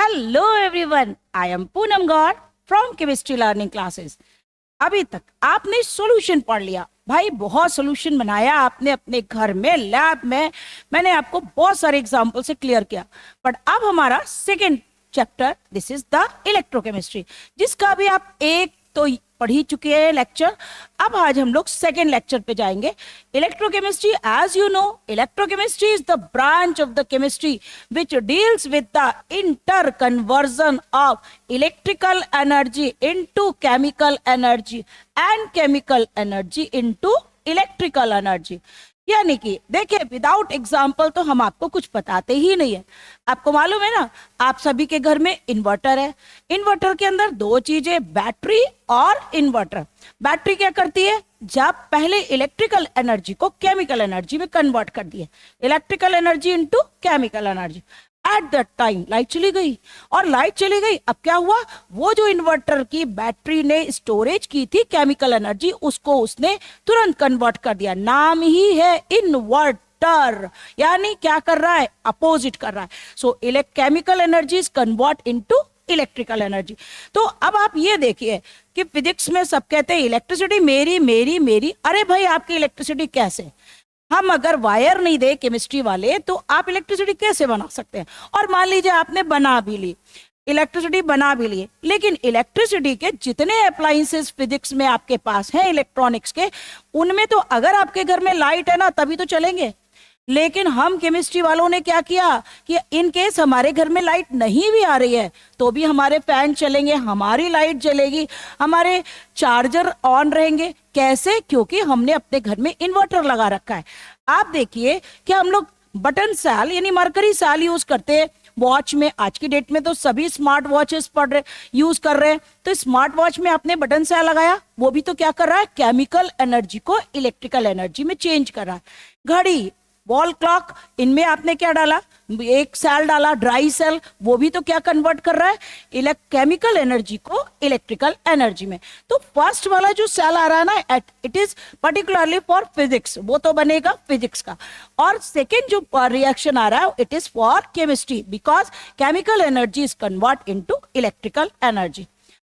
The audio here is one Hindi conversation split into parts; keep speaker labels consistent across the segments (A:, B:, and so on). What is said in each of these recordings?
A: Hello everyone, I am Poonam Gaur from chemistry learning classes. अभी तक आपने सॉल्यूशन पढ़ लिया भाई, बहुत सॉल्यूशन बनाया आपने अपने घर में, लैब में। मैंने आपको बहुत सारे एग्जांपल से क्लियर किया। बट अब हमारा second chapter, this is the electrochemistry, जिसका भी आप एक तो पढ़ ही चुके हैं लेक्चर। अब आज हम लोग सेकेंड लेक्चर पे जाएंगे। Electrochemistry, as you know, electrochemistry is the branch of the chemistry which deals with the interconversion of electrical energy into chemical energy and chemical energy into electrical energy। यानी कि देखिए, विदाउट एग्जाम्पल तो हम आपको कुछ बताते ही नहीं है। आपको मालूम है ना, आप सभी के घर में इन्वर्टर है। इन्वर्टर के अंदर दो चीजें, बैटरी और इन्वर्टर। बैटरी क्या करती है, जब पहले इलेक्ट्रिकल एनर्जी को केमिकल एनर्जी में कन्वर्ट कर दिया, electrical energy into chemical energy. At that time light चली गई, और लाइट चली गई, अब क्या हुआ, वो जो इन्वर्टर की बैटरी ने स्टोरेज की थी केमिकल एनर्जी, उसको उसने तुरंत कन्वर्ट कर दिया। नाम ही है इन्वर्टर, यानी क्या कर रहा है, अपोजिट कर रहा है। सो chemical energy is convert into electrical energy. तो अब आप ये देखिए कि फिजिक्स में सब कहते हैं इलेक्ट्रिसिटी मेरी मेरी मेरी। अरे भाई, आपकी इलेक्ट्रिसिटी कैसे? हम अगर वायर नहीं दे केमिस्ट्री वाले, तो आप इलेक्ट्रिसिटी कैसे बना सकते हैं? और मान लीजिए आपने बना भी ली, इलेक्ट्रिसिटी बना भी लिए, लेकिन इलेक्ट्रिसिटी के जितने अप्लायंसेस फिजिक्स में आपके पास हैं इलेक्ट्रॉनिक्स के, उनमें तो अगर आपके घर में लाइट है ना तभी तो चलेंगे। लेकिन हम केमिस्ट्री वालों ने क्या किया कि इन केस हमारे घर में लाइट नहीं भी आ रही है तो भी हमारे फैन चलेंगे, हमारी लाइट जलेगी, हमारे चार्जर ऑन रहेंगे। कैसे? क्योंकि हमने अपने घर में इन्वर्टर लगा रखा है। आप देखिए कि हम लोग बटन सेल यानी मरकरी सेल यूज करते हैं वॉच में। आज की डेट में तो सभी स्मार्ट वॉचेस यूज कर रहे हैं। तो स्मार्ट वॉच में आपने बटन सेल लगाया, वो भी तो क्या कर रहा है, केमिकल एनर्जी को इलेक्ट्रिकल एनर्जी में चेंज कर रहा है। घड़ी, वॉल क्लॉक, इनमें आपने क्या डाला, एक सेल डाला, ड्राई सेल, वो भी तो क्या कन्वर्ट कर रहा है, केमिकल एनर्जी को इलेक्ट्रिकल एनर्जी में। तो फर्स्ट वाला जो सेल आ रहा है ना, it is particularly for physics, वो तो बनेगा फिजिक्स का। और सेकेंड जो रिएक्शन आ रहा है, it is for chemistry, because chemical energy is convert into electrical energy.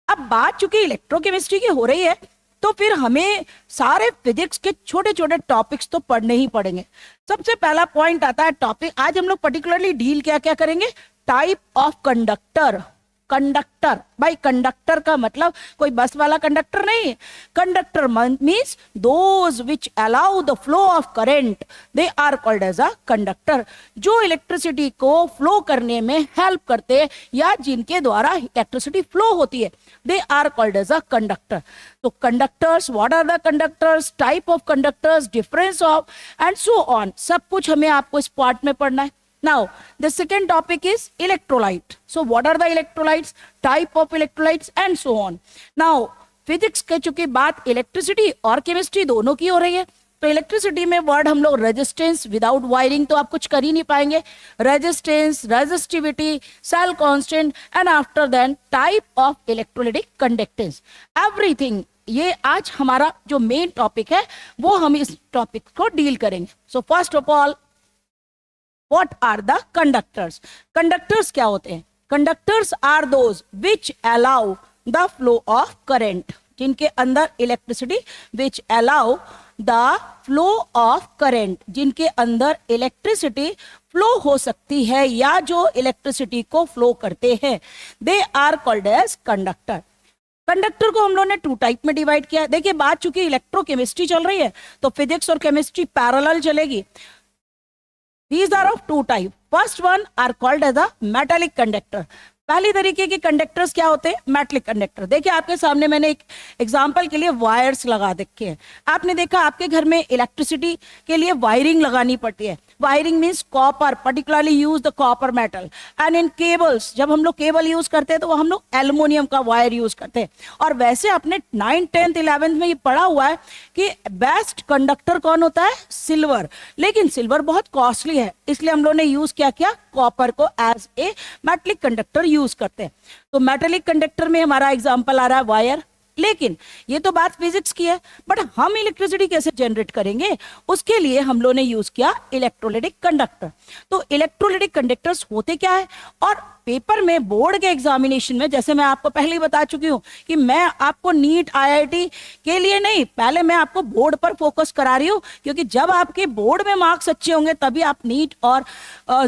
A: अब बात चूंकि इलेक्ट्रोकेमिस्ट्री की हो रही है, तो फिर हमें सारे फिजिक्स के छोटे छोटे टॉपिक्स तो पढ़ने ही पड़ेंगे। सबसे पहला पॉइंट आता है टॉपिक, आज हम लोग पर्टिकुलरली डील क्या क्या करेंगे, टाइप ऑफ कंडक्टर। कंडक्टर, भाई कंडक्टर का मतलब कोई बस वाला कंडक्टर नहीं है। Conductor means those which allow the flow of current, they are called as a conductor. जो इलेक्ट्रिसिटी को फ्लो करने में हेल्प करते हैं या जिनके द्वारा इलेक्ट्रिसिटी फ्लो होती है, they are called as a conductor. तो conductors, what are the conductors, type of conductors, difference of, and so on, सब कुछ हमें आपको इस पार्ट में पढ़ना है। Now, the second topic is electrolyte. So, what are the electrolytes, type of electrolytes, and so on. Now, physics के चूंकि बात इलेक्ट्रिसिटी और केमिस्ट्री दोनों की हो रही है, तो इलेक्ट्रिसिटी में वर्ड हम लोग रेजिस्टेंस, विदाउट वायरिंग तो आप कुछ कर ही नहीं पाएंगे, resistance, resistivity, cell constant, and after then type of electrolytic conductance, everything. ये आज हमारा जो मेन टॉपिक है, वो हम इस टॉपिक को डील करेंगे। So first of all, What are the conductors? Conductors क्या होते हैं? Conductors are those which allow the flow of current, जिनके अंदर electricity, which allow the flow of current, जिनके अंदर इलेक्ट्रिसिटी फ्लो हो सकती है या जो इलेक्ट्रिसिटी को फ्लो करते हैं, they are called as conductor। Conductor को हम लोगों ने टू टाइप में डिवाइड किया। देखिए, बात चूंकि इलेक्ट्रोकेमिस्ट्री चल रही है तो फिजिक्स और केमिस्ट्री पैरेलल चलेगी। These are of two type. First one are called as a metallic conductor. पहली तरीके के कंडक्टर्स क्या होते हैं, मेटलिक कंडक्टर। देखिए, आपके सामने मैंने एक एग्जांपल के लिए वायर्स लगा रखे हैं। आपने देखा आपके घर में इलेक्ट्रिसिटी के लिए वायरिंग लगानी पड़ती है। Wiring means copper, particularly use the copper metal. And in cables, जब हम लोग केबल यूज करते हैं तो वो हम लोग एल्युमिनियम का वायर यूज करते हैं। और वैसे अपने 9th 10th 11th में ये पढ़ा हुआ है कि बेस्ट कंडक्टर कौन होता है, सिल्वर। लेकिन सिल्वर बहुत कॉस्टली है, इसलिए हम लोग ने यूज क्या किया, कॉपर को as a metallic conductor use करते हैं। तो मेटेलिक कंडक्टर में हमारा एग्जांपल आ रहा है वायर। लेकिन ये तो बात फिजिक्स की है, बट हम इलेक्ट्रिसिटी कैसे जनरेट करेंगे, उसके लिए हम लोगों ने यूज किया इलेक्ट्रोलाइटिक कंडक्टर। तो इलेक्ट्रोलाइटिक कंडक्टर्स होते क्या है, और पेपर में बोर्ड के एग्जामिनेशन में, जैसे मैं आपको पहले ही बता चुकी हूं कि मैं आपको नीट आईआईटी के लिए नहीं, पहले मैं आपको बोर्ड पर फोकस करा रही हूं, क्योंकि जब आपके बोर्ड में मार्क्स अच्छे होंगे तभी आप नीट और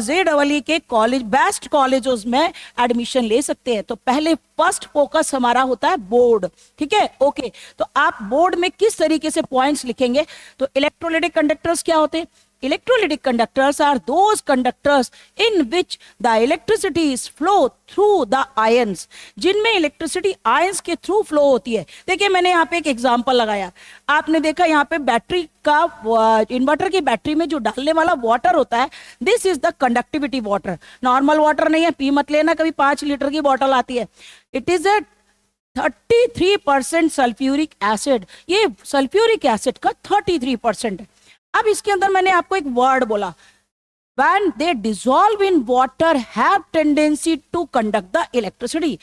A: JEE के कॉलेज, बेस्ट कॉलेजों में एडमिशन ले सकते हैं। तो पहले फर्स्ट फोकस हमारा होता है बोर्ड, ठीक है, ओके। तो आप बोर्ड में किस तरीके से पॉइंट्स लिखेंगे, तो इलेक्ट्रोलाइटिक कंडक्टर्स क्या होते हैं, electrolytic conductors are those conductors in which the electricity is flow through the ions, जिनमें इलेक्ट्रिसिटी आयंस के थ्रू फ्लो होती है। देखिए मैंने यहाँ पे एक एग्जांपल लगाया, आपने देखा यहाँ पे बैटरी का, इन्वर्टर की बैटरी में जो डालने वाला वाटर होता है, this is the conductivity water, normal water नहीं है, पी मत लेना कभी, 5 लीटर की बॉटल आती है, it is a 33% sulphuric acid, ये सल्फ्यूरिक एसिड का 33% है। अब इसके अंदर मैंने आपको एक वर्ड बोला, when they dissolve in water have tendency to conduct the electricity,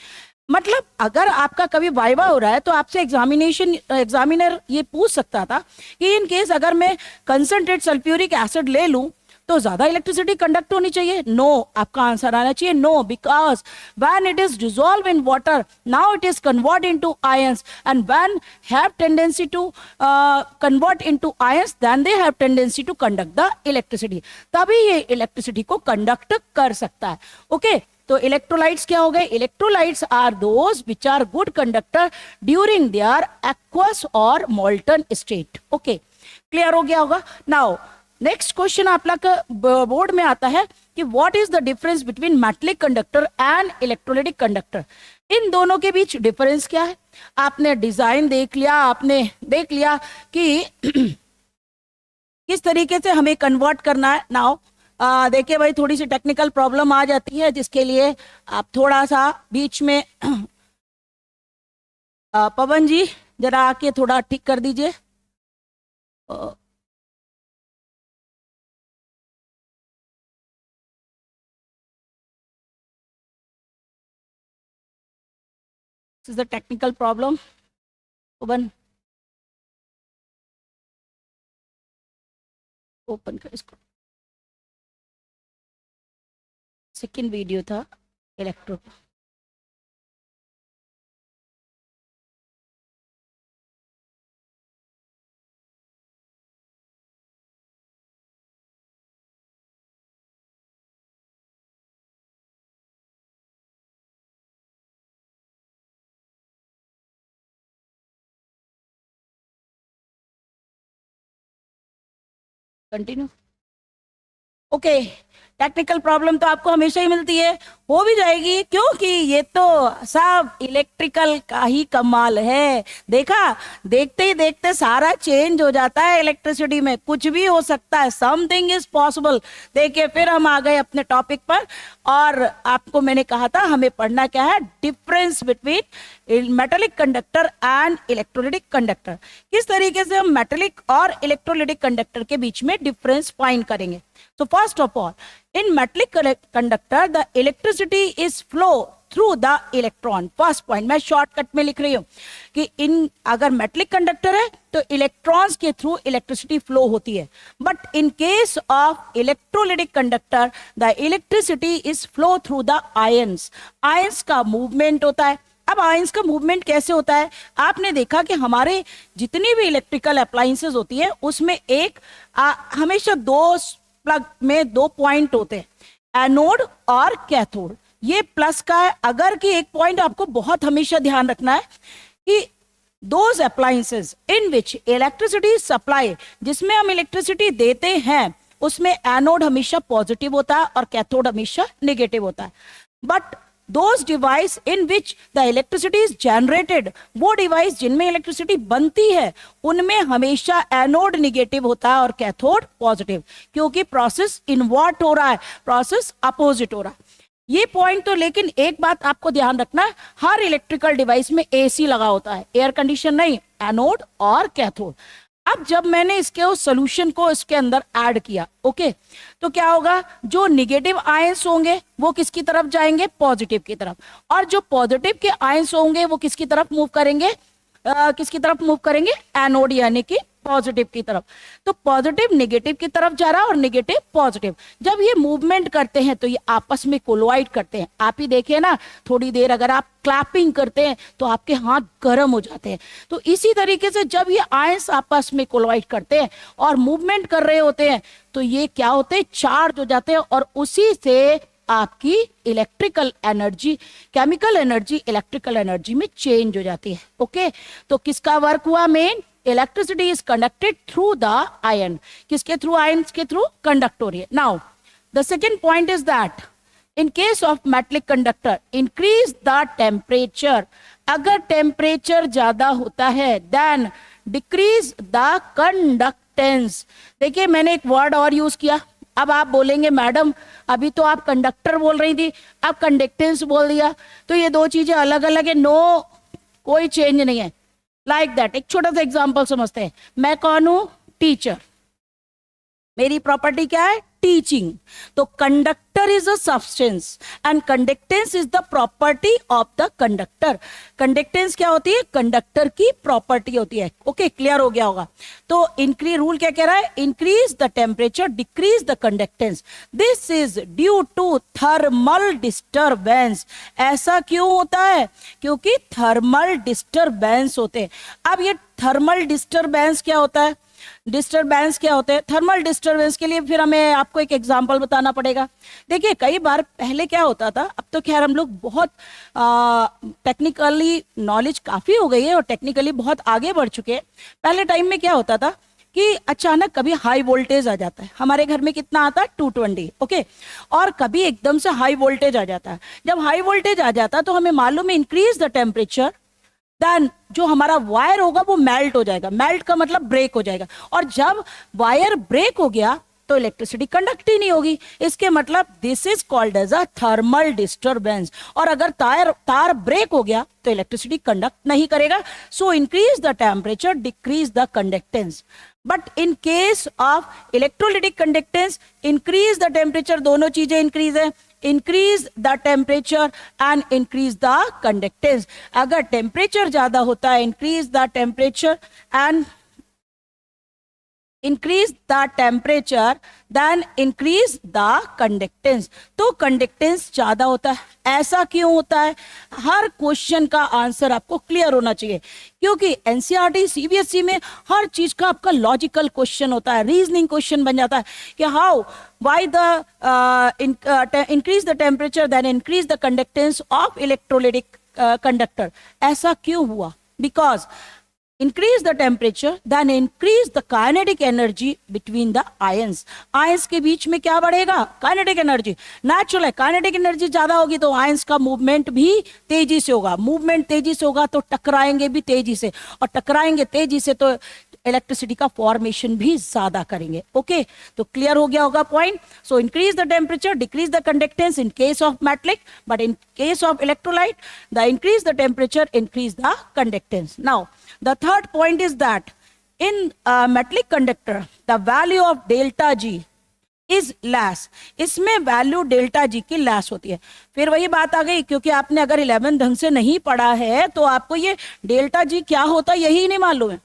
A: मतलब अगर आपका कभी वाइवा हो रहा है तो आपसे एग्जामिनर ये पूछ सकता था कि इन केस अगर मैं कंसंट्रेट सल्फ्यूरिक एसिड ले लूं तो ज्यादा इलेक्ट्रिसिटी कंडक्ट होनी चाहिए, नो, आपका आंसर आना चाहिए no, because when it is dissolve in water now it is convert into ions, and when have tendency to convert into ions then they have tendency to conduct the electricity, तभी ये इलेक्ट्रिसिटी को कंडक्ट कर सकता है, ओके। तो इलेक्ट्रोलाइट्स क्या हो गए, electrolytes are those which are good conductor during their aqueous और मोल्टन स्टेट, ओके, क्लियर हो गया होगा। नाउ नेक्स्ट क्वेश्चन आप लोग बोर्ड में आता है कि what is the difference between metallic conductor and electrolytic conductor, इन दोनों के बीच डिफरेंस क्या है। आपने डिजाइन देख लिया, आपने देख लिया कि किस तरीके से हमें कन्वर्ट करना है। नाउ देखिए भाई, थोड़ी सी टेक्निकल प्रॉब्लम आ जाती है जिसके लिए आप थोड़ा सा बीच में पवन जी जरा आके थोड़ा ठीक कर दीजिए। This is the technical problem. Open कर इसको। सेकेंड वीडियो था electro, continue, okay. Technical problem तो आपको हमेशा ही मिलती है, हो भी जाएगी, क्योंकि ये तो सब इलेक्ट्रिकल का ही कमाल है। देखा, देखते ही देखते सारा चेंज हो जाता है इलेक्ट्रिसिटी में, कुछ भी हो सकता है, समथिंग इज पॉसिबल। देखिए फिर हम आ गए अपने टॉपिक पर, और आपको मैंने कहा था हमें पढ़ना क्या है, difference between metallic conductor and electrolytic conductor. किस तरीके से हम मेटेलिक और इलेक्ट्रोलाइटिक कंडक्टर के बीच में डिफरेंस फाइंड करेंगे। तो first of all, in metallic conductor the electricity is flow through the electron, first point मैं शॉर्टकट में लिख रही हूं कि इन अगर मेटलिक कंडक्टर है तो इलेक्ट्रॉन्स के थ्रू इलेक्ट्रिसिटी फ्लो होती है, but in case of electrolytic conductor the electricity is flow through the ions, ions का मूवमेंट होता है। अब आयंस का मूवमेंट कैसे होता है, आपने देखा कि हमारे जितनी भी इलेक्ट्रिकल अप्लायंसेस होती है उसमें एक हमेशा दो प्लग में 2 पॉइंट होते हैं, एनोड और कैथोड। ये प्लस का है, अगर कि एक पॉइंट आपको बहुत हमेशा ध्यान रखना है कि those appliances in which electricity supply, जिसमें हम इलेक्ट्रिसिटी देते हैं, उसमें एनोड हमेशा पॉजिटिव होता है और कैथोड हमेशा नेगेटिव होता है। But those device in which the electricity is generated, वो डिवाइस जिनमें इलेक्ट्रिसिटी बनती है उनमें हमेशा एनोड निगेटिव होता है और कैथोड पॉजिटिव, क्योंकि प्रोसेस इनवर्ट हो रहा है, प्रोसेस अपोजिट हो रहा है। ये पॉइंट तो, लेकिन एक बात आपको ध्यान रखना है, हर इलेक्ट्रिकल डिवाइस में एसी लगा होता है, एयर कंडीशन नहीं, एनोड और कैथोड। अब जब मैंने इसके उस सोल्यूशन को इसके अंदर ऐड किया, ओके, तो क्या होगा, जो निगेटिव आयंस होंगे वो किसकी तरफ जाएंगे, पॉजिटिव की तरफ, और जो पॉजिटिव के आयंस होंगे वो किसकी तरफ मूव करेंगे, किसकी तरफ मूव करेंगे, एनोड यानी कि पॉजिटिव की तरफ। तो पॉजिटिव नेगेटिव की तरफ जा रहा है और नेगेटिव पॉजिटिव। जब ये मूवमेंट करते हैं तो ये आपस में कोलाइड करते हैं। आप ही देखिए ना, थोड़ी देर अगर आप क्लैपिंग करते हैं तो आपके हाथ गर्म हो जाते हैं। तो इसी तरीके से जब ये आयंस आपस में कोलाइड करते हैं और मूवमेंट कर रहे होते हैं तो ये क्या होते हैं, चार्ज हो जाते हैं और उसी से आपकी electrical energy, chemical energy electrical energy में चेंज हो जाती है। ओके, तो किसका वर्क हुआ, main electricity is conducted through the ion. किसके थ्रू, आयंस के थ्रू कंडक्ट हो रही है। Now the second point is that in case of metallic conductor increase the temperature. अगर टेम्परेचर ज्यादा होता है देन डिक्रीज द कंडक्टेंस। देखिए मैंने एक वर्ड और यूज किया। अब आप बोलेंगे मैडम अभी तो आप कंडक्टर बोल रही थी, अब कंडक्टेंस बोल दिया, तो ये दो चीजें अलग अलग है। नो, कोई चेंज नहीं है। लाइक दैट, एक छोटा सा एग्जांपल समझते हैं। मैं कौन हूं, टीचर। मेरी प्रॉपर्टी क्या है, टीचिंग। तो conductor is a substance and conductance is the property of the conductor. Conductance क्या होती है, कंडक्टर की प्रॉपर्टी होती है। ओके, क्लियर हो गया होगा। तो इंक्रीज, रूल क्या कह रहा है, increase the temperature decrease the conductance. This is due to thermal disturbance. ऐसा क्यों होता है, क्योंकि थर्मल डिस्टर्बेंस होते हैं। अब ये थर्मल डिस्टर्बेंस क्या होता है, डिस्टरबेंस क्या होते हैं, थर्मल डिस्टरबेंस के लिए फिर हमें आपको एक एग्जांपल बताना पड़ेगा। देखिए कई बार पहले क्या होता था, अब तो खैर हम लोग बहुत टेक्निकली नॉलेज काफी हो गई है और टेक्निकली बहुत आगे बढ़ चुके हैं। पहले टाइम में क्या होता था कि अचानक कभी हाई वोल्टेज आ जाता है। हमारे घर में कितना आता है, 220। ओके, और कभी एकदम से हाई वोल्टेज आ जाता है। जब हाई वोल्टेज आ जाता है तो हमें मालूम है इंक्रीज द टेम्परेचर देन जो हमारा वायर होगा वो मेल्ट हो जाएगा। मेल्ट का मतलब ब्रेक हो जाएगा। और जब वायर ब्रेक हो गया तो इलेक्ट्रिसिटी कंडक्ट ही नहीं होगी। इसके मतलब this is called as a thermal disturbance. और अगर तार ब्रेक हो गया तो इलेक्ट्रिसिटी कंडक्ट नहीं करेगा। So increase the temperature decrease the conductance. But in case of electrolytic conductance increase the temperature, दोनों चीजें इंक्रीज है, increase the temperature and increase the conductance. अगर टेम्परेचर ज्यादा होता है, increase the temperature and increase the temperature then increase the conductance. तो कंडक्टेंस ज्यादा होता है। ऐसा क्यों होता है, हर क्वेश्चन का आंसर आपको क्लियर होना चाहिए, क्योंकि एनसीईआरटी सीबीएसई में हर चीज का आपका लॉजिकल क्वेश्चन होता है, रीजनिंग क्वेश्चन बन जाता है कि how why the increase the temperature then increase the conductance of electrolytic conductor. ऐसा क्यों हुआ, because increase the temperature then increase the kinetic energy between the ions। Ions के बीच में क्या बढ़ेगा, काइनेटिक एनर्जी। नेचुरल है, काइनेटिक एनर्जी ज्यादा होगी तो आयंस का मूवमेंट भी तेजी से होगा। मूवमेंट तेजी से होगा तो टकराएंगे भी तेजी से, और टकराएंगे तेजी से तो इलेक्ट्रिसिटी का फॉर्मेशन भी ज्यादा करेंगे। ओके, तो क्लियर हो गया होगा point. So increase the temperature decrease the conductance in case of metallic, but in case of electrolyte the increase the temperature increase the conductance. Now the third point is that in a metallic conductor the value of delta G is less। इसमें वैल्यू डेल्टा जी की लेस होती है। फिर वही बात आ गई, क्योंकि आपने अगर 11 ढंग से नहीं पढ़ा है तो आपको ये डेल्टा जी क्या होता है यही नहीं मालूम है।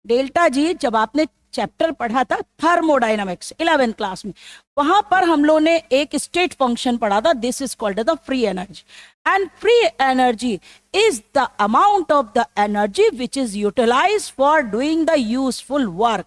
A: डेल्टा जी जब आपने चैप्टर पढ़ा था थर्मोडायनामिक्स 11th क्लास में, वहां पर हम लोगों ने एक स्टेट फंक्शन पढ़ा था, this is called the free energy. And free energy is the amount of the energy which is utilized for doing the useful work।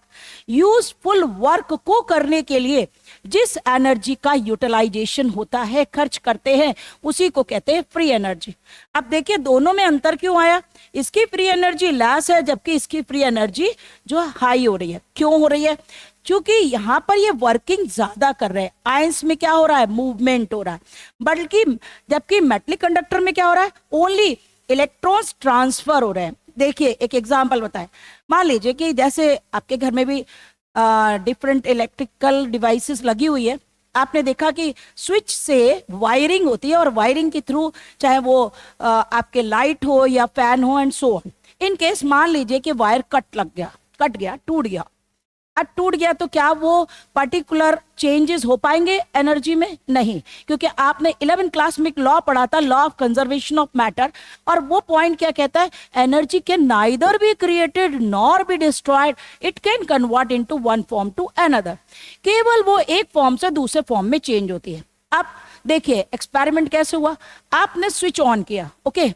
A: Useful work को करने के लिए जिस एनर्जी का यूटिलाइजेशन होता है, खर्च करते हैं, उसी को कहते हैं फ्री एनर्जी। अब देखिए दोनों में अंतर क्यों आया, इसकी फ्री एनर्जी लेस है जबकि इसकी फ्री एनर्जी जो हाई हो रही है। क्यों हो रही है, क्योंकि यहाँ पर ये वर्किंग ज्यादा कर रहे हैं। आयंस में क्या हो रहा है, मूवमेंट हो रहा है, बल्कि जबकि मेटलिक कंडक्टर में क्या हो रहा है, ओनली इलेक्ट्रॉन्स ट्रांसफर हो रहे हैं। देखिए एक एग्जांपल बताएं, मान लीजिए कि जैसे आपके घर में भी डिफरेंट इलेक्ट्रिकल डिवाइसेस लगी हुई है। आपने देखा कि स्विच से वायरिंग होती है और वायरिंग के थ्रू चाहे वो आपके लाइट हो या फैन हो and so on. In case मान लीजिए कि वायर कट गया, टूट गया, टूट गया तो क्या वो पर्टिकुलर चेंजेस हो पाएंगे एनर्जी में? नहीं, क्योंकि आपने 11th क्लास में एक लॉ पढ़ा था, law of conservation of matter, और वो पॉइंट क्या कहता है? Energy can neither be created nor be destroyed, it can convert into one form to another. केवल वो एक फॉर्म से दूसरे फॉर्म में चेंज होती है। अब देखिए एक्सपेरिमेंट कैसे हुआ। आपने स्विच ऑन किया, ओके,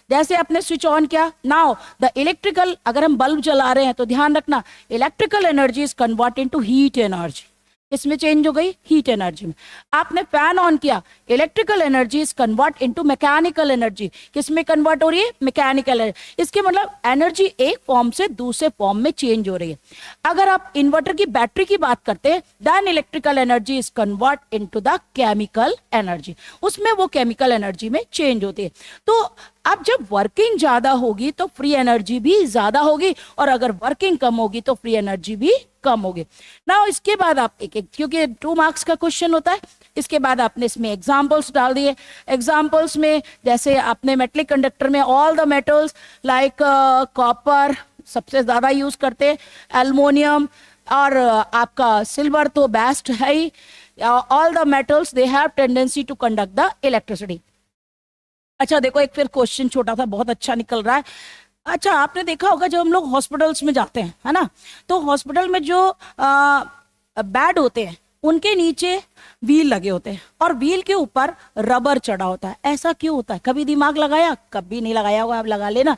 A: जैसे आपने स्विच ऑन किया, नाउ द इलेक्ट्रिकल, अगर हम बल्ब जला रहे हैं तो ध्यान रखना, electrical energy is convert into heat energy. इसमें चेंज हो गई हीट एनर्जी में। आपने फैन ऑन किया, electrical energy is convert into mechanical energy. किस में कन्वर्ट हो रही है? Mechanical energy. इसके मतलब एनर्जी एक फॉर्म से दूसरे फॉर्म में चेंज हो रही है। अगर आप इन्वर्टर की बैटरी की बात करते हैं, then electrical energy is convert into the chemical energy, उसमें वो केमिकल एनर्जी में चेंज होती है। तो अब जब वर्किंग ज्यादा होगी तो फ्री एनर्जी भी ज्यादा होगी, और अगर वर्किंग कम होगी तो फ्री एनर्जी भी कम होगी। ना इसके बाद आप एक एक, क्योंकि 2 मार्क्स का क्वेश्चन होता है, इसके बाद आपने इसमें एग्जांपल्स डाल दिए। एग्जांपल्स में जैसे आपने मेटलिक कंडक्टर में all the metals like copper सबसे ज्यादा यूज करते हैं, एल्युमिनियम और आपका सिल्वर तो बेस्ट है ही। All the metals they have tendency to conduct the electricity. अच्छा देखो, एक फिर क्वेश्चन छोटा सा बहुत अच्छा निकल रहा है। अच्छा आपने देखा होगा जब हम लोग हॉस्पिटल्स में जाते हैं, है ना, तो हॉस्पिटल में जो बेड होते हैं उनके नीचे व्हील लगे होते हैं, और व्हील के ऊपर रबर चढ़ा होता है। ऐसा क्यों होता है? कभी दिमाग लगाया? कभी नहीं लगाया होगा, आप लगा लेना।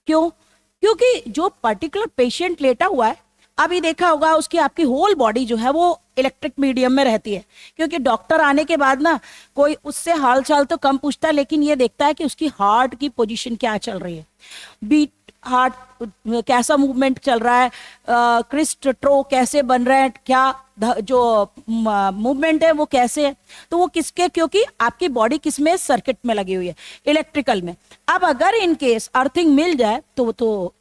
A: क्यों? क्योंकि जो पर्टिकुलर पेशेंट लेटा हुआ है, अभी देखा होगा उसकी आपकी होल बॉडी जो है वो इलेक्ट्रिक मीडियम में रहती है, क्योंकि डॉक्टर आने के बाद ना कोई उससे हाल चाल तो कम पूछता है, लेकिन ये देखता है कि उसकी हार्ट की पोजीशन क्या चल रही है, बीट हार्ट कैसा मूवमेंट चल रहा है, क्रिस्ट ट्रो कैसे बन रहे हैं, क्या जो मूवमेंट है वो कैसे है। तो वो किसके? क्योंकि आपकी बॉडी किस में? सर्किट में लगी हुई है, इलेक्ट्रिकल में। अब अगर इन केस अर्थिंग मिल जाए तो वो तो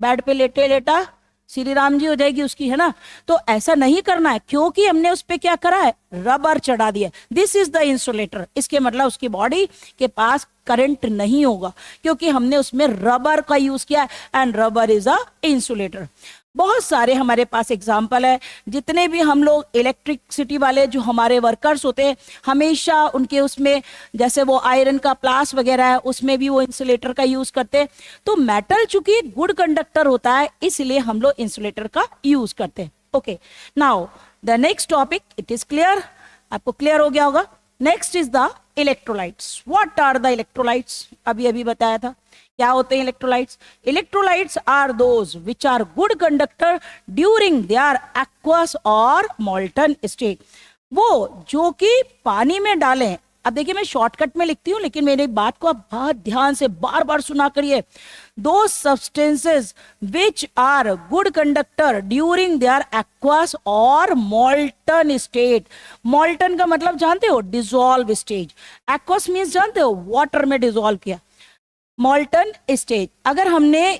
A: बेड पे लेटे लेटा श्री राम जी हो जाएगी उसकी, है ना। तो ऐसा नहीं करना है, क्योंकि हमने उस पे क्या करा है? रबर चढ़ा दिया। This is the insulator. इसके मतलब उसकी बॉडी के पास करंट नहीं होगा, क्योंकि हमने उसमें रबर का यूज किया, and rubber is a insulator. बहुत सारे हमारे पास एग्जाम्पल है। जितने भी हम लोग इलेक्ट्रिसिटी वाले जो हमारे वर्कर्स होते हैं, हमेशा उनके उसमें जैसे वो आयरन का प्लास वगैरह है, उसमें भी वो इंसुलेटर का यूज करते हैं। तो मेटल चूंकि गुड कंडक्टर होता है, इसलिए हम लोग इंसुलेटर का यूज करते हैं। Okay, now the next topic, it is clear, आपको क्लियर हो गया होगा। Next is the electrolytes. What are the electrolytes? अभी अभी बताया था क्या होते हैं electrolytes. Electrolytes are those which are good conductor during their aqueous और मोल्टन स्टेट। वो जो कि पानी में डालें। अब देखिए मैं शॉर्टकट में लिखती हूँ, लेकिन मेरी बात को आप बहुत ध्यान से बार बार सुना करिए। दो substances which are good conductor during their aqueous और मोल्टन स्टेट। मोल्टन का मतलब जानते हो? Dissolve stage. एक्वस मीन्स जानते हो? वाटर में डिसॉल्व किया। मोल्टन स्टेज अगर हमने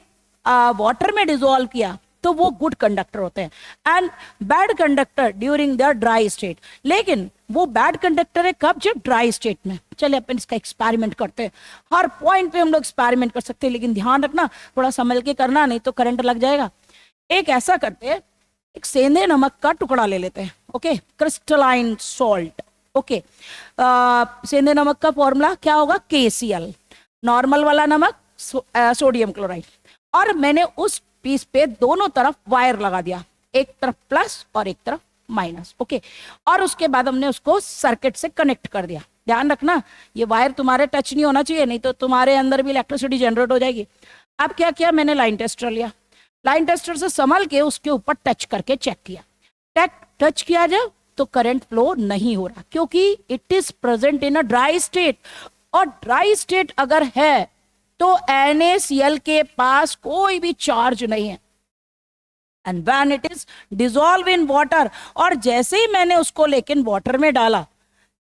A: वाटर में डिसॉल्व किया तो वो गुड कंडक्टर होते हैं, and bad conductor during the dry state. लेकिन वो बैड कंडक्टर है कब? जब ड्राई स्टेट में। चलिए अपन इसका एक्सपेरिमेंट करते हैं। हर पॉइंट पे हम लोग एक्सपेरिमेंट कर सकते हैं, लेकिन ध्यान रखना थोड़ा संभल के करना, नहीं तो करंट लग जाएगा। एक ऐसा करते हैं, एक सेंधे नमक का टुकड़ा ले लेते हैं, ओके, क्रिस्टलाइन सॉल्ट। ओके, सेंधे नमक का फॉर्मूला क्या होगा? KCl, नॉर्मल वाला नमक सोडियम क्लोराइड। और मैंने उस पीस पे दोनों तरफ वायर लगा दिया, एक तरफ प्लस और एक तरफ माइनस, ओके। और उसके बाद हमने उसको सर्किट से कनेक्ट कर दिया। ध्यान रखना ये वायर तुम्हारे टच नहीं होना चाहिए, नहीं तो तुम्हारे अंदर भी इलेक्ट्रिसिटी जनरेट हो जाएगी। अब क्या किया मैंने? लाइन टेस्टर लिया, लाइन टेस्टर से संभल के उसके ऊपर टच करके चेक किया। टच किया जब तो करंट फ्लो नहीं हो रहा, क्योंकि it is present in a dry state. और ड्राई स्टेट अगर है तो NaCl के पास कोई भी चार्ज नहीं है, and when it is dissolve in water, और जैसे ही मैंने उसको लेकिन वाटर में डाला,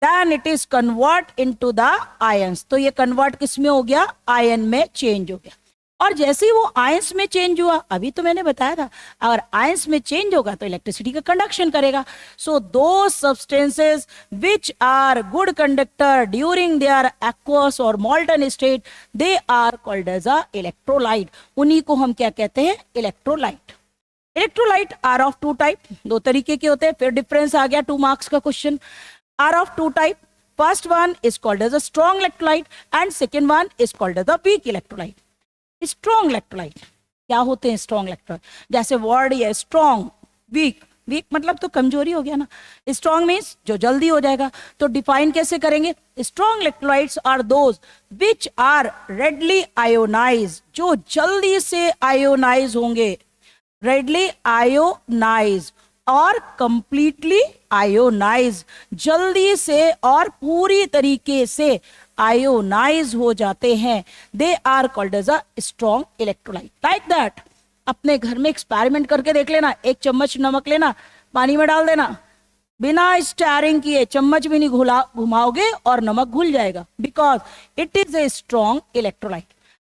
A: then it is convert into the ions. तो ये कन्वर्ट किस में हो गया? आयन में चेंज हो गया। और जैसे ही वो आयंस में चेंज हुआ, अभी तो मैंने बताया था अगर आयंस में चेंज होगा तो इलेक्ट्रिसिटी का कंडक्शन करेगा। सो दो substances which are good conductor during their aqueous और molten state, they are called as a electrolyte. उन्हीं को हम क्या कहते हैं? Electrolyte. Electrolyte are of two type, दो तरीके के होते हैं, फिर डिफरेंस आ गया, 2 मार्क्स का question. Are of two type, first one is called as a strong electrolyte and second one is called as a weak electrolyte. Strong electrolyte क्या होते हैं? स्ट्रॉन्ग इलेक्ट्रोलाइट, जैसे वर्ड ये स्ट्रॉन्ग, वीक, वीक मतलब तो कमजोरी हो गया ना, स्ट्रॉन्ग मीन्स जो जल्दी हो जाएगा। तो डिफाइन कैसे करेंगे? Strong electrolytes are those which are readily ionize, जो जल्दी से आयोनाइज होंगे, रेडली आयोनाइज और कंप्लीटली आयोनाइज, जल्दी से और पूरी तरीके से आयोनाइज हो जाते हैं। They are called as a strong electrolyte. Like that अपने घर में एक्सपेरिमेंट करके देख लेना, 1 चम्मच नमक लेना, पानी में डाल देना, बिना स्टारिंग किए, चम्मच भी नहीं घुमाओगे और नमक घुल जाएगा, because it is a strong electrolyte.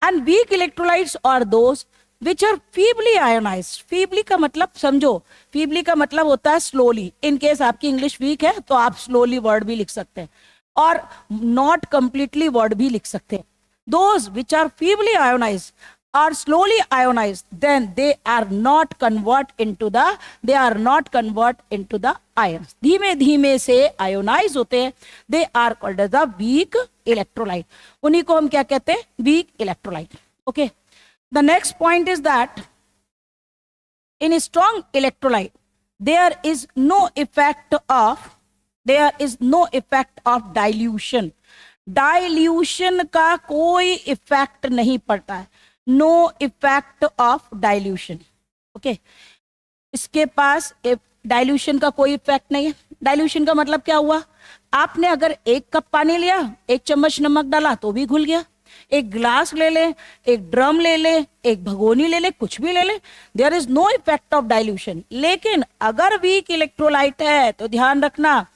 A: And weak electrolytes are those which are feebly ionized. Feebly का मतलब समझो, फीबली का मतलब होता है स्लोली। इन केस आपकी इंग्लिश वीक है तो आप स्लोली वर्ड भी लिख सकते हैं और नॉट कंप्लीटली वर्ड भी लिख सकते हैं। Those which are feebly ionized are slowly ionized, then they are not convert into the ions, धीमे धीमे से आयोनाइज होते हैं। they are called as the weak electrolyte, उन्हीं को हम क्या कहते हैं? weak electrolyte। okay, the next point is that in strong electrolyte there is no effect of dilution। Dilution का कोई इफेक्ट नहीं पड़ता है, no effect of dilution. Okay, इसके पास डाइल्यूशन का कोई इफेक्ट नहीं है। डाइल्यूशन का मतलब क्या हुआ? आपने अगर 1 कप पानी लिया, 1 चम्मच नमक डाला तो भी घुल गया। एक ग्लास ले ले, एक ड्रम ले ले, एक भगोनी ले ले, कुछ भी ले ले, there is no effect of dilution. लेकिन अगर वीक इलेक्ट्रोलाइट है तो ध्यान रखना,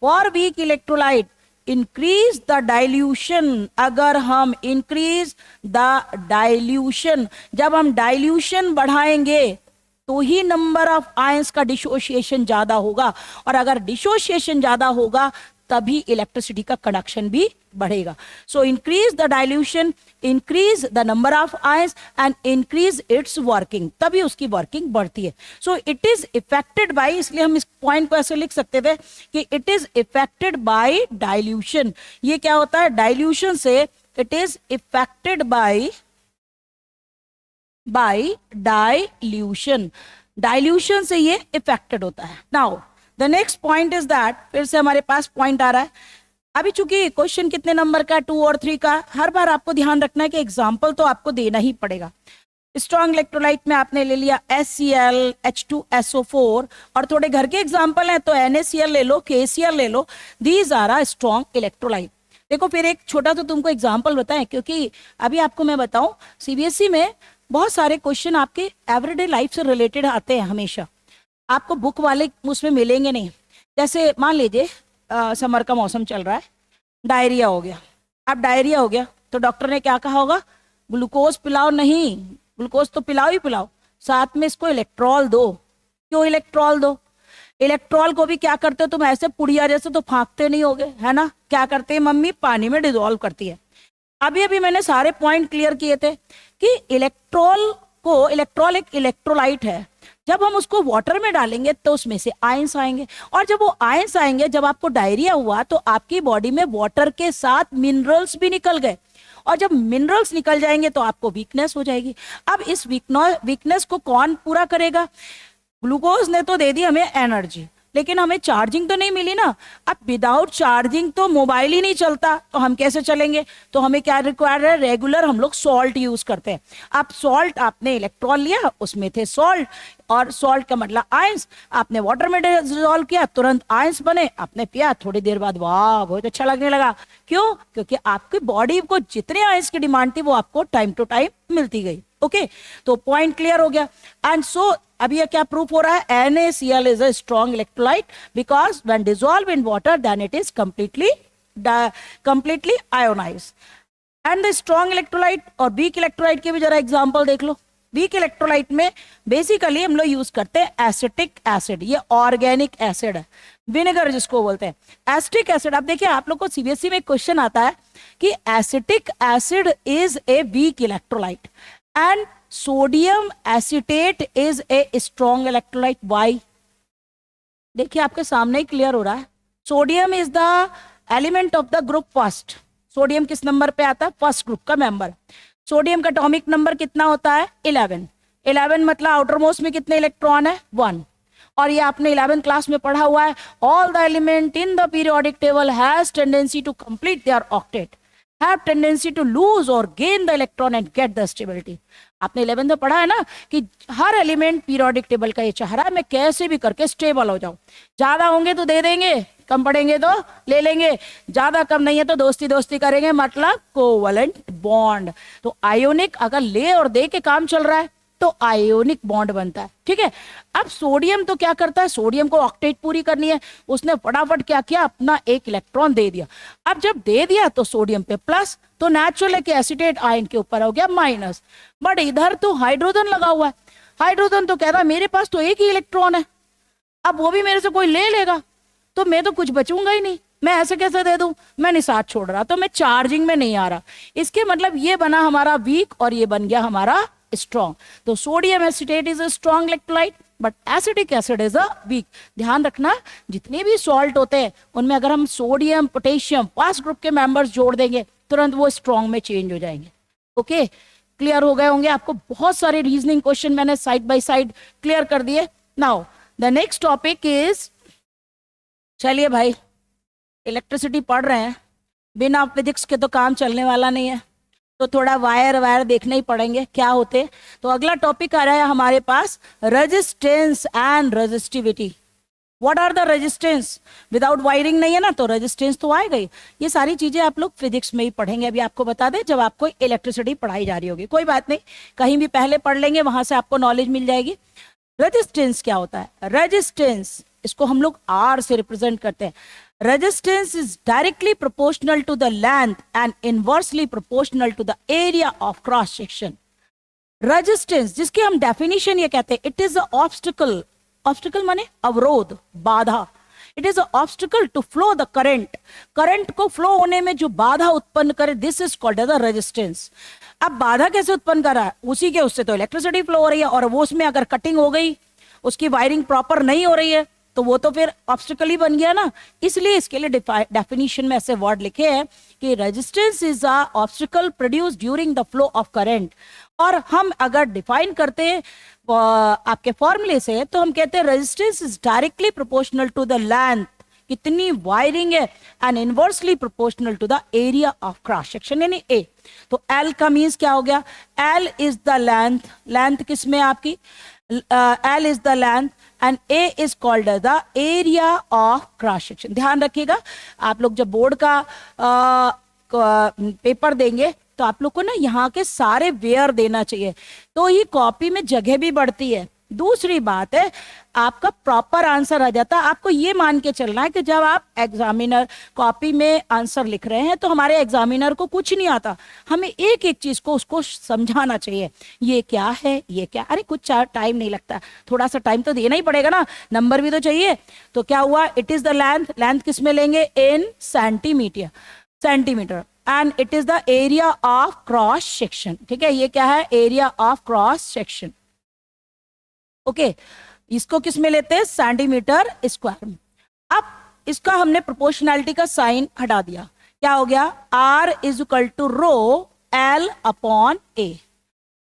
A: for weak electrolyte increase the dilution. अगर हम इंक्रीज द डाइल्यूशन, जब हम डाइल्यूशन बढ़ाएंगे तो ही नंबर ऑफ आयंस का डिसोसिएशन ज्यादा होगा, और अगर डिसोसिएशन ज्यादा होगा तभी इलेक्ट्रिसिटी का कंडक्शन भी बढ़ेगा। So increase the dilution, increase the number of ions and increase its working, तभी उसकी वर्किंग बढ़ती है। So it is affected by, इसलिए हम इस पॉइंट को ऐसे लिख सकते थे कि it is affected by dilution. ये क्या होता है? डाइल्यूशन से it is affected by dilution, dilution से ये इफेक्टेड होता है। Now the next point is that, फिर से हमारे पास पॉइंट आ रहा है। अभी चूंकि क्वेश्चन कितने नंबर का, 2 और 3 का, हर बार आपको ध्यान रखना है कि एग्जाम्पल तो आपको देना ही पड़ेगा। स्ट्रॉन्ग इलेक्ट्रोलाइट में आपने ले लिया HCl, H2SO4, और थोड़े घर के एग्जाम्पल हैं तो NaCl ले लो, KCl ले लो, these are a strong electrolyte. देखो फिर एक छोटा तो तुमको एग्जाम्पल बताएं, क्योंकि अभी आपको मैं बताऊं CBSE में बहुत सारे क्वेश्चन आपके एवरीडे लाइफ से रिलेटेड आते हैं, हमेशा आपको बुक वाले उसमें मिलेंगे नहीं। जैसे मान लीजिए समर का मौसम चल रहा है, डायरिया हो गया। अब डायरिया हो गया तो डॉक्टर ने क्या कहा होगा? ग्लूकोज पिलाओ नहीं, ग्लूकोज तो पिलाओ ही पिलाओ, साथ में इसको इलेक्ट्रॉल दो। क्यों इलेक्ट्रॉल दो? इलेक्ट्रॉल को भी क्या करते हो तुम? ऐसे पुड़िया जैसे तो फाँकते नहीं होगे, है ना? क्या करते हैं मम्मी? पानी में डिजोल्व करती है। अभी अभी मैंने सारे पॉइंट क्लियर किए थे कि इलेक्ट्रॉल एक इलेक्ट्रोलाइट है। जब हम उसको वाटर में डालेंगे तो उसमें से आयंस आएंगे, और जब वो आयंस आएंगे, जब आपको डायरिया हुआ तो आपकी बॉडी में वाटर के साथ मिनरल्स भी निकल गए, और जब मिनरल्स निकल जाएंगे तो आपको वीकनेस हो जाएगी। अब इस वीकनेस को कौन पूरा करेगा? ग्लूकोज ने तो दे दी हमें एनर्जी, लेकिन हमें चार्जिंग तो नहीं मिली ना। अब विदाउट चार्जिंग तो मोबाइल ही नहीं चलता, तो हम कैसे चलेंगे? तो हमें क्या रिक्वायर है? रेगुलर हम लोग सॉल्ट यूज करते हैं। अब सॉल्ट, आपने इलेक्ट्रॉल लिया, उसमें थे सॉल्ट, और सॉल्ट का मतलब आयंस, आपने वाटर में डिसॉल्व किया, तुरंत आयंस बने, आपने पिया, थोड़ी देर बाद वाह बहुत अच्छा लगने लगा। क्यों? क्योंकि आपकी बॉडी को जितने आयंस की डिमांड थी वो आपको टाइम टू टाइम मिलती गई। ओके, तो पॉइंट क्लियर हो गया। एंड सो अब ये क्या प्रूफ हो रहा है? NaCl is a strong electrolyte because when dissolved in water then it is completely ionized. And the strong electrolyte और weak electrolyte के भी जरा एग्जांपल देख लो। वीक इलेक्ट्रोलाइट में बेसिकली हम लोग यूज करते हैं एसिटिक एसिड, ये ऑर्गेनिक एसिड है, विनेगर जिसको बोलते हैं। एसिटिक एसिड, आप देखिए आप लोग को CBSE में क्वेश्चन आता है कि acetic acid is a weak electrolyte and sodium acetate is a strong electrolyte, why? देखिए आपके सामने ही क्लियर हो रहा है। Sodium is the element of the group first. Sodium किस नंबर पे आता है? फर्स्ट ग्रुप का मेंबर। सोडियम का एटॉमिक नंबर कितना होता है? 11। 11 मतलब आउटर मोस्ट में कितने इलेक्ट्रॉन है? 1। और ये आपने 11th क्लास में पढ़ा हुआ है, all the element in the periodic table has tendency to complete their octet, have tendency to lose और gain the electron and get the stability. आपने 11th में पढ़ा है ना कि हर एलिमेंट पीरियोडिक टेबल का ये चाह रहा है मैं कैसे भी करके स्टेबल हो जाऊं। ज्यादा होंगे तो दे देंगे, कम पड़ेंगे तो ले लेंगे, ज्यादा कम नहीं है तो दोस्ती दोस्ती करेंगे, मतलब कोवलेंट बॉन्ड। तो आयोनिक अगर ले और दे के काम चल रहा है तो आयोनिक बॉन्ड बनता है, ठीक है। अब सोडियम तो क्या करता है? सोडियम को ऑक्टेट पूरी करनी है, उसने फटाफट क्या किया? अपना एक इलेक्ट्रॉन दे दिया। अब जब दे दिया तो सोडियम पे प्लस, तो नेचुरल है कि एसिटेट आयन के ऊपर हो गया माइनस। बट इधर तो हाइड्रोजन लगा हुआ है, हाइड्रोजन तो कह रहा है मेरे पास तो एक ही इलेक्ट्रॉन है, अब वो भी मेरे से कोई ले लेगा तो मैं तो कुछ बचूंगा ही नहीं, मैं ऐसे कैसे दे दूं? मैं नहीं साथ छोड़ रहा, तो मैं चार्जिंग में नहीं आ रहा। इसके मतलब ये बना हमारा वीक और ये बन गया हमारा स्ट्रॉन्ग। तो sodium acetate is a strong electrolyte but acetic acid is a weak. ध्यान रखना जितने भी सॉल्ट होते हैं उनमें अगर हम सोडियम पोटेशियम फर्स्ट ग्रुप के मेंबर्स जोड़ देंगे तुरंत वो स्ट्रॉन्ग में चेंज हो जाएंगे। ओके, क्लियर हो गए होंगे आपको। बहुत सारे रीजनिंग क्वेश्चन मैंने साइड बाय साइड क्लियर कर दिए। Now the next topic is, चलिए भाई इलेक्ट्रिसिटी पढ़ रहे हैं, बिना फिजिक्स के तो काम चलने वाला नहीं है, तो थोड़ा वायर वायर देखने ही पड़ेंगे क्या होते हैं। तो अगला टॉपिक आ रहा है हमारे पास resistance and resistivity. What are the resistance? Without wiring नहीं है ना तो रेजिस्टेंस तो आएगा ही। ये सारी चीजें आप लोग फिजिक्स में ही पढ़ेंगे। अभी आपको बता दें जब आपको इलेक्ट्रिसिटी पढ़ाई जा रही होगी, कोई बात नहीं, कहीं भी पहले पढ़ लेंगे, वहां से आपको नॉलेज मिल जाएगी। रेजिस्टेंस क्या होता है? रेजिस्टेंस इसको हम लोग आर से रिप्रेजेंट करते हैं। Resistance is directly proportional to the length and inversely proportional to the area of cross section. Resistance जिसकी हम डेफिनेशन ये कहते हैं, it is a obstacle. Obstacle माने अवरोध, बाधा। It is a obstacle to flow the current. Current को फ्लो होने में जो बाधा उत्पन्न करे, this is called as a resistance. अब बाधा कैसे उत्पन्न कर रहा है? उसी के उससे तो इलेक्ट्रिसिटी फ्लो हो रही है, और वो उसमें अगर कटिंग हो गई, उसकी वायरिंग प्रॉपर नहीं हो रही है, तो वो तो फिर ऑब्स्टिकल ही बन गया ना। इसलिए इसके लिए डेफिनेशन में ऐसे वर्ड लिखे हैं कि resistance is a obstacle produced during the flow of current. और हम अगर डिफाइन करते हैं आपके फॉर्मूले से, तो हम कहते हैं resistance is directly proportional to the length, कितनी वायरिंग है, and inversely proportional to the area of cross section, यानी ए। तो एल का मीन्स क्या हो गया? L is the length, length किसमें आपकी? L is the length and A is called as the area of cross section। ध्यान रखिएगा, आप लोग जब बोर्ड का पेपर देंगे तो आप लोग को ना यहाँ के सारे वेयर देना चाहिए, तो ही कॉपी में जगह भी बढ़ती है। दूसरी बात है, आपका प्रॉपर आंसर आ जाता है। आपको ये मान के चलना है कि जब आप एग्जामिनर कॉपी में आंसर लिख रहे हैं तो हमारे एग्जामिनर को कुछ नहीं आता, हमें एक एक चीज को उसको समझाना चाहिए, ये क्या है, ये क्या। अरे कुछ टाइम नहीं लगता, थोड़ा सा टाइम तो देना ही पड़ेगा ना, नंबर भी तो चाहिए। तो क्या हुआ? It is the length, length किस में लेंगे? इन centimetre, centimetre. And it is the area of cross section, ठीक है। ये क्या है? Area of cross section. Okay, इसको किस में लेते हैं? सेंटीमीटर स्क्वायर में। अब इसका हमने प्रोपोर्शनैलिटी का साइन हटा दिया, क्या हो गया? R is equal to rho L upon A।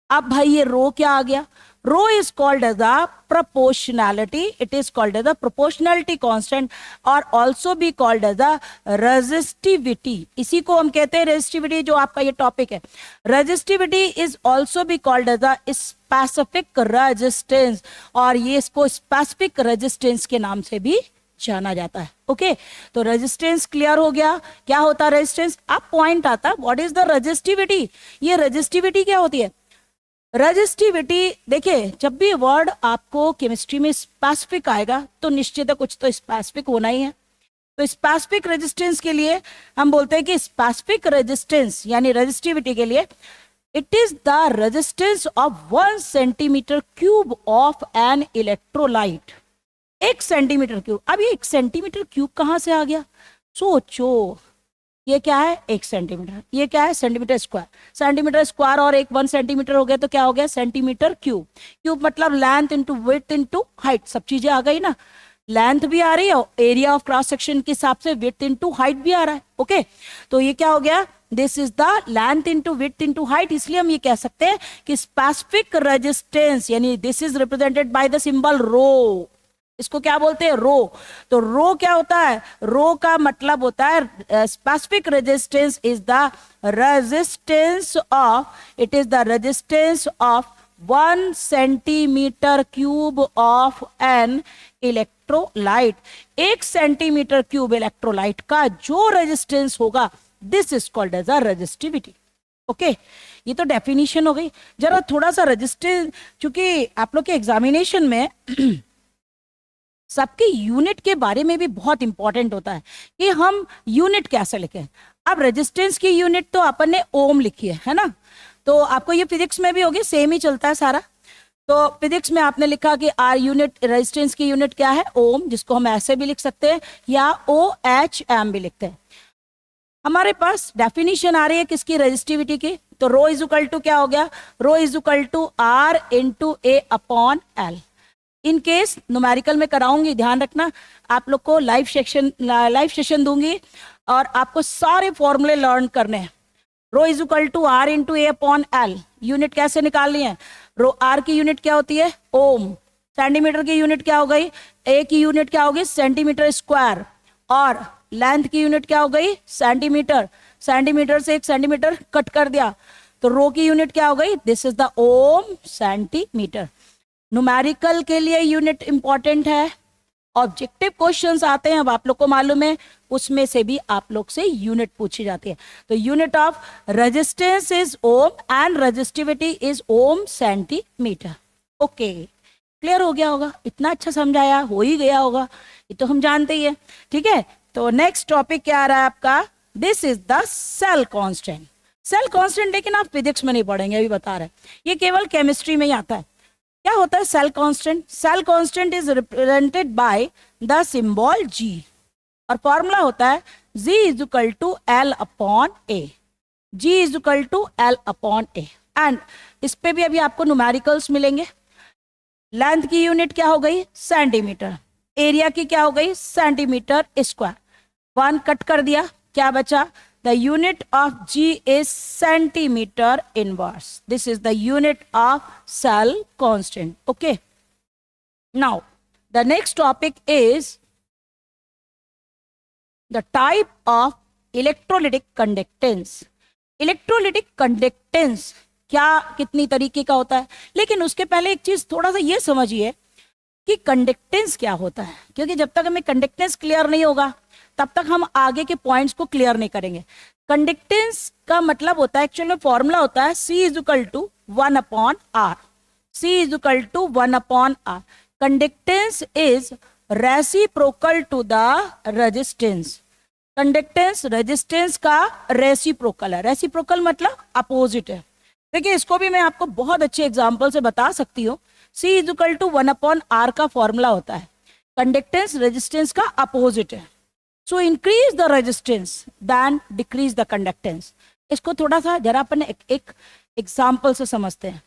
A: अब भाई ये रो क्या आ गया? Rho is called as the proportionality, it is called as the proportionality constant, और also be called as the resistivity. इसी को हम कहते हैं रेजिस्टिविटी, जो आपका ये टॉपिक है। Resistivity is also be called as the specific resistance, और ये इसको स्पेसिफिक रेजिस्टेंस के नाम से भी जाना जाता है। ओके, तो रेजिस्टेंस क्लियर हो गया। क्या होता है रेजिस्टेंस? अब पॉइंट आता है, व्हाट इज द रेजिस्टिविटी? ये रेजिस्टिविटी क्या होती है? रेजिस्टिविटी देखिए, जब भी वर्ड आपको केमिस्ट्री में स्पेसिफिक आएगा तो निश्चित है कुछ तो स्पेसिफिक होना ही है। तो स्पेसिफिक रेजिस्टेंस के लिए हम बोलते हैं कि स्पेसिफिक रेजिस्टेंस यानी रेजिस्टिविटी के लिए it is the resistance of 1 centimetre cube of an electrolyte. 1 centimetre cube. अब ये 1 सेंटीमीटर क्यूब कहां से आ गया? सोचो, ये क्या है 1 सेंटीमीटर, ये क्या है सेंटीमीटर स्क्वायर, सेंटीमीटर स्क्वायर और 1 सेंटीमीटर हो गया तो क्या हो गया सेंटीमीटर क्यूब, क्यूब मतलब length into width into height, सब चीजें आ गई ना, लेंथ भी आ रही है और एरिया ऑफ क्रॉस सेक्शन के हिसाब से विड्थ इंटू हाइट भी आ रहा है। ओके, तो ये क्या हो गया, this is the length into width into height, इसलिए हम ये कह सकते हैं कि स्पेसिफिक रेजिस्टेंस यानी this is represented by the symbol rho, इसको क्या बोलते हैं रो। तो रो क्या होता है, रो का मतलब होता है specific resistance is the resistance of, it is the resistance of 1 centimetre cube of an electrolyte. 1 centimetre cube electrolyte का जो रेजिस्टेंस होगा this is called as a resistivity. Okay, ये तो डेफिनेशन हो गई। जरा थोड़ा सा रेजिस्टेंस, क्योंकि आप लोग के एग्जामिनेशन में सबके यूनिट के बारे में भी बहुत इंपॉर्टेंट होता है कि हम यूनिट कैसे लिखें। अब रेजिस्टेंस की यूनिट तो अपन ने ओम लिखी है ना, तो आपको ये फिजिक्स में भी होगी, सेम ही चलता है सारा। तो फिजिक्स में आपने लिखा कि आर यूनिट, रेजिस्टेंस की यूनिट क्या है ओम, जिसको हम ऐसे भी लिख सकते हैं या OHM भी लिखते हैं। हमारे पास डेफिनेशन आ रही है किसकी, रेजिस्टिविटी की, तो रो इज इक्वल टू क्या हो गया, rho is equal to R into A upon L। In case numerical में कराऊंगी, ध्यान रखना, आप लोग को लाइव सेशन दूंगी और आपको सारे फॉर्मूले लर्न करने हैं। Rho is equal to R into A upon L, unit कैसे निकालनी है, रो R की यूनिट क्या होती है ओम, सेंटीमीटर की यूनिट क्या हो गई, A की यूनिट क्या हो गई सेंटीमीटर स्क्वायर, और लेंथ की यूनिट क्या हो गई सेंटीमीटर, सेंटीमीटर से 1 सेंटीमीटर कट कर दिया तो रो की यूनिट क्या हो गई, this is the ohm centimetre. Numerical के लिए यूनिट इंपॉर्टेंट है, ऑब्जेक्टिव क्वेश्चंस आते हैं, अब आप लोग को मालूम है, उसमें से भी आप लोग से यूनिट पूछी जाती है। तो unit of resistance is ohm and resistivity is ohm centimetre. Okay, clear हो गया होगा, इतना अच्छा समझाया, हो ही गया होगा, ये तो हम जानते ही है। ठीक है, तो नेक्स्ट टॉपिक क्या आ रहा है आपका, this is the cell constant. Cell constant लेकिन आप फिजिक्स में नहीं पढ़ेंगे, अभी बता रहे हैं, ये केवल केमिस्ट्री में ही आता है। क्या होता है cell constant, cell constant is represented by the symbol G और फॉर्मूला होता है G is equal to L upon A, G is equal to L upon A। And इस पे भी अभी आपको न्यूमेरिकल्स मिलेंगे। लेंथ की यूनिट क्या हो गई सेंटीमीटर, एरिया की क्या हो गई सेंटीमीटर स्क्वायर, 1 कट कर दिया, क्या बचा, the unit of G is centimeter inverse. This is the unit of cell constant. Okay, now the next topic is the type of electrolytic conductance. Electrolytic conductance क्या कितनी तरीके का होता है, लेकिन उसके पहले एक चीज थोड़ा सा ये समझिए कि कंडक्टेंस क्या होता है, क्योंकि जब तक हमें कंडक्टेंस क्लियर नहीं होगा तब तक हम आगे के पॉइंट्स को क्लियर नहीं करेंगे। कंडक्टेंस का मतलब होता है, एक्चुअल में फॉर्मूला होता है C is equal to 1 upon R, C is equal to 1 upon R। Conductance is reciprocal to the resistance, conductance resistance का रेसिप्रोकल है, रेसिप्रोकल मतलब अपोजिट है। देखिए इसको भी मैं आपको बहुत अच्छे एग्जाम्पल से बता सकती हूँ। C is equal to 1 upon R का फॉर्मूला होता है, कंडक्टेंस रेजिस्टेंस का अपोजिट है, so increase the resistance then decrease the conductance. इसको थोड़ा सा जरा अपन एक एग्जाम्पल से समझते हैं।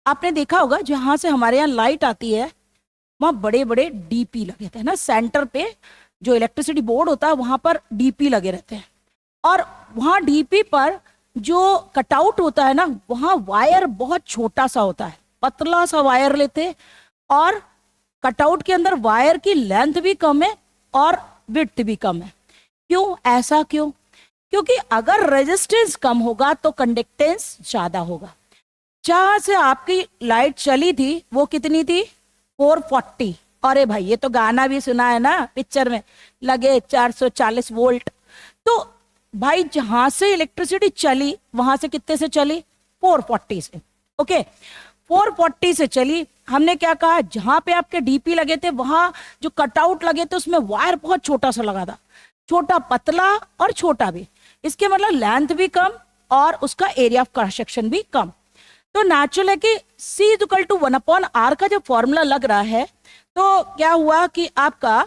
A: आपने देखा होगा जहां से हमारे यहाँ लाइट आती है वहां बड़े बड़े डीपी लगे थे ना, सेंटर पे जो इलेक्ट्रिसिटी बोर्ड होता है वहां पर डीपी लगे रहते हैं, और वहां डीपी पर जो कटआउट होता है ना वहां वायर बहुत छोटा सा होता है, पतला सा वायर लेते, और कटआउट के अंदर वायर की लेंथ भी कम है और विड्थ भी कम है। क्यों, ऐसा क्यों, क्योंकि अगर रेजिस्टेंस कम होगा तो कंडक्टेंस ज्यादा होगा। जहां से आपकी लाइट चली थी वो कितनी थी 440, अरे भाई ये तो गाना भी सुना है ना पिक्चर में, लगे 440 वोल्ट। तो भाई जहां से इलेक्ट्रिसिटी चली वहां से कितने से चली 440 से। ओके, 440 से चली, हमने क्या कहा जहां पे आपके डीपी लगे थे वहां जो कटआउट लगे थे उसमें वायर बहुत छोटा सा लगा था, छोटा पतला और छोटा भी, इसके मतलब लेंथ भी कम और उसका एरिया ऑफ क्रॉस सेक्शन भी कम। तो नेचुरल है कि C is equal to 1 upon R का जब फॉर्मूला लग रहा है तो क्या हुआ कि आपका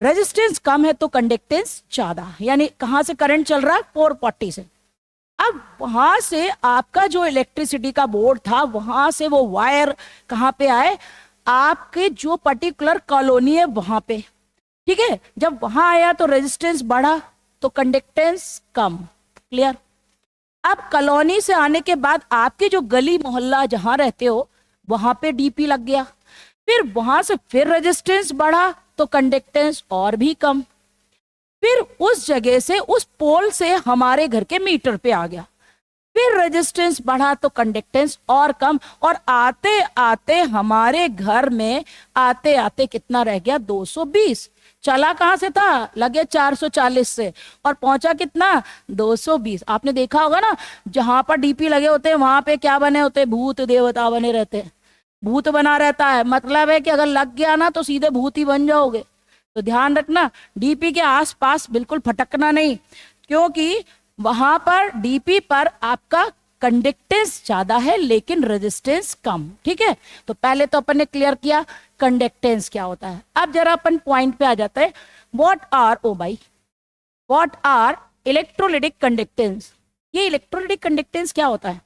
A: रेजिस्टेंस कम है तो कंडक्टेंस ज्यादा, यानी कहां से करंट चल रहा है 440 से। अब वहां से आपका जो इलेक्ट्रिसिटी का बोर्ड था वहां से वो वायर कहां पे आए, आपके जो पर्टिकुलर कॉलोनी है वहां पे, ठीक है। जब वहां आया तो रेजिस्टेंस बढ़ा तो कंडक्टेंस कम, क्लियर। अब कॉलोनी से आने के बाद आपके जो गली मोहल्ला जहां रहते हो वहां पे डीपी लग गया, फिर वहां से फिर रेजिस्टेंस बढ़ा तो कंडक्टेंस और भी कम, फिर उस जगह से उस पोल से हमारे घर के मीटर पे आ गया, फिर रेजिस्टेंस बढ़ा तो कंडक्टेंस और कम, और आते आते हमारे घर में आते आते कितना रह गया 220। चला कहां से था, लगे 440 से, और पहुंचा कितना 220। आपने देखा होगा ना जहां पर डीपी लगे होते हैं वहां पे क्या बने होते हैं, भूत देवता बने रहते हैं, भूत बना रहता है, मतलब है कि अगर लग गया ना तो सीधे भूत ही बन जाओगे। तो ध्यान रखना डीपी के आसपास बिल्कुल भटकना नहीं, क्योंकि वहां पर डीपी पर आपका कंडक्टेंस ज्यादा है लेकिन रेजिस्टेंस कम, ठीक है। तो पहले तो अपन ने क्लियर किया कंडक्टेंस क्या होता है। अब जरा अपन पॉइंट पे आ जाते हैं, व्हाट आर इलेक्ट्रोलिटिक कंडक्टेंस। ये इलेक्ट्रोलिटिक कंडक्टेंस क्या होता है।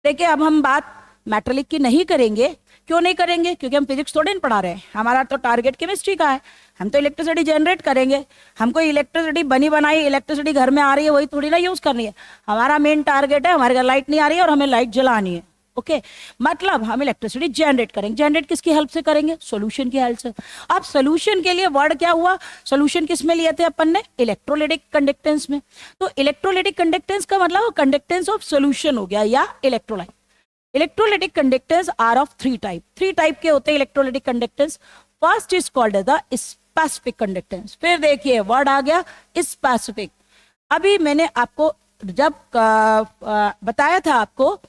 A: देखिए अब हम बात मेटालिक की नहीं करेंगे, क्यों नहीं करेंगे, क्योंकि हम फिजिक्स थोड़े नहीं पढ़ा रहे हैं, हमारा तो टारगेट केमिस्ट्री का है। हम तो इलेक्ट्रिसिटी जनरेट करेंगे, हमको इलेक्ट्रिसिटी बनी बनाई इलेक्ट्रिसिटी घर में आ रही है वही थोड़ी ना यूज करनी है। हमारा मेन टारगेट है हमारे घर लाइट नहीं आ रही है और हमें लाइट जलानी है, ओके। मतलब हम इलेक्ट्रिसिटी जनरेट करेंगे, जनरेट किसकी हेल्प से करेंगे, सोल्यूशन की हेल्प से। अब सोल्यूशन के लिए वर्ड क्या हुआ, सोल्यूशन किस में लिए थे अपन ने, इलेक्ट्रोलिटिक कंडक्टेंस में। तो इलेक्ट्रोलिटिक कंडक्टेंस का मतलब कंडक्टेंस ऑफ सोल्यूशन हो गया या electrolyte. Electrolytic conductance are of three type के होते हैं electrolytic conductance. First is called the specific conductance. फिर देखिए वर्ड आ गया स्पेसिफिक। अभी मैंने आपको जब बताया था आपको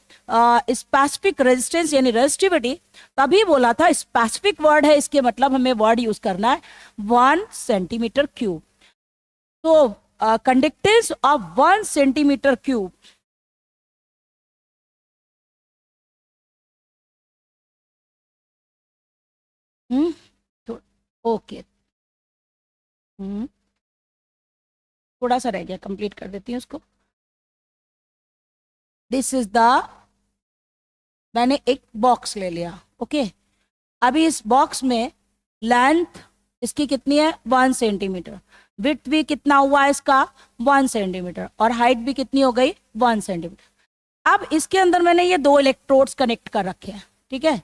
A: स्पेसिफिक रेजिस्टेंस यानी रेजिस्टिविटी, तभी बोला था स्पेसिफिक वर्ड है, इसके मतलब हमें वर्ड यूज करना है 1 सेंटीमीटर क्यूब। तो कंडक्टेंस ऑफ 1 सेंटीमीटर क्यूब तो ओके, थोड़ा सा रह गया, कंप्लीट कर देती हूँ उसको। दिस इज द, मैंने एक बॉक्स ले लिया, ओके। अभी इस बॉक्स में लेंथ इसकी कितनी है 1 सेंटीमीटर, विड्थ भी कितना हुआ इसका 1 सेंटीमीटर, और हाइट भी कितनी हो गई 1 सेंटीमीटर। अब इसके अंदर मैंने ये दो इलेक्ट्रोड्स कनेक्ट कर रखे हैं, ठीक है।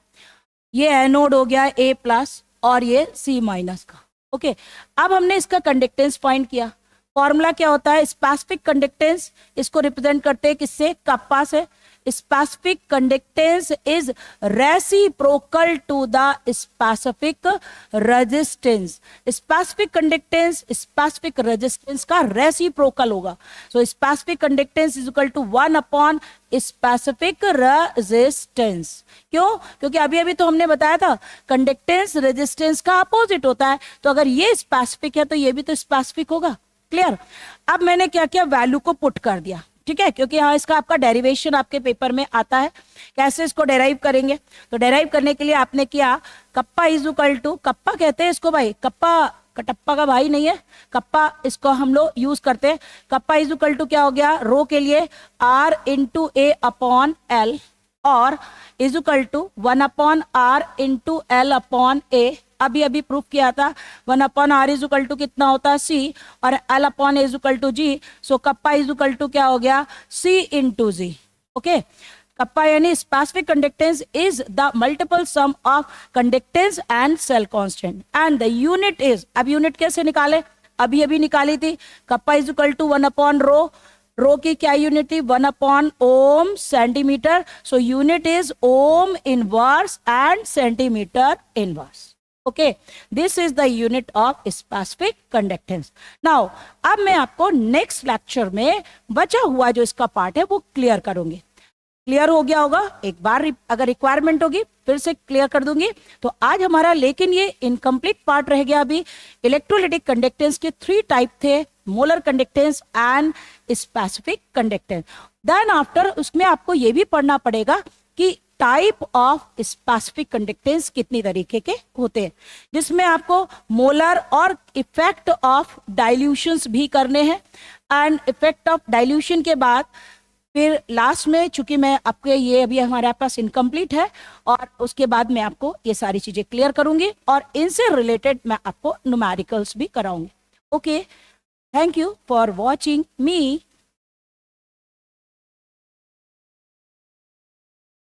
A: ये एनोड हो गया A+ और ये C- का, ओके। अब हमने इसका कंडक्टेंस फाइंड किया। फॉर्मूला क्या होता है, स्पेसिफिक कंडक्टेंस इसको रिप्रेजेंट करते हैं किससे, कप्पा से। Specific conductance is reciprocal to the specific resistance. Specific conductance specific resistance का रेसिप्रोकल होगा। So specific conductance is equal to 1 upon specific resistance. क्यों, क्योंकि अभी अभी तो हमने बताया था कंडक्टेंस रेजिस्टेंस का अपोजिट होता है, तो अगर ये स्पेसिफिक है तो ये भी तो स्पेसिफिक होगा, क्लियर। अब मैंने क्या किया, वैल्यू को पुट कर दिया, ठीक है, क्योंकि हाँ इसका आपका डेरिवेशन आपके पेपर में आता है, कैसे इसको डेराइव करेंगे। तो डेराइव करने के लिए आपने किया kappa is equal to, kappa कहते हैं इसको भाई, कप्पा कटप्पा का भाई नहीं है, कप्पा इसको हम लोग यूज करते हैं। कप्पा इज इक्वल टू क्या हो गया, रो के लिए R into A upon L, और is equal to 1 upon R into L upon A। अभी अभी प्रूफ किया था 1 upon R is equal to कितना होता है C, और L upon A is equal to G। So kappa is equal to क्या हो गया C into G, okay. Kappa यानी specific conductance is the multiple sum of conductance and cell constant, and the unit is, अब यूनिट कैसे निकाले, अभी अभी निकाली थी। Kappa is equal to 1 upon rho की क्या यूनिट थी 1 upon ohm centimetre. So unit is ohm inverse and centimetre inverse, okay. This is the unit of specific conductance. Now अब मैं आपको नेक्स्ट लेक्चर में बचा हुआ जो इसका पार्ट है वो क्लियर करूंगी। क्लियर हो गया होगा, एक बार अगर रिक्वायरमेंट होगी फिर से क्लियर कर दूंगी। तो आज हमारा लेकिन ये इनकम्प्लीट पार्ट रह गया। अभी इलेक्ट्रोलिटिक कंडक्टेंस के 3 टाइप थे, molar conductance and specific conductance. Then after उसमें आपको ये भी पढ़ना पड़ेगा कि टाइप ऑफ स्पेसिफिक कंडक्टेंस कितनी तरीके के होते हैं, जिसमें आपको मोलर और इफेक्ट ऑफ डाइल्यूशंस भी करने हैं। एंड इफेक्ट ऑफ डाइल्यूशन के बाद फिर लास्ट में, चूंकि मैं आपके ये अभी हमारे पास इनकम्प्लीट है, और उसके बाद मैं आपको ये सारी चीजें क्लियर करूंगी और इनसे रिलेटेड मैं आपको न्यूमेरिकल्स भी कराऊंगी। Okay, thank you for watching me.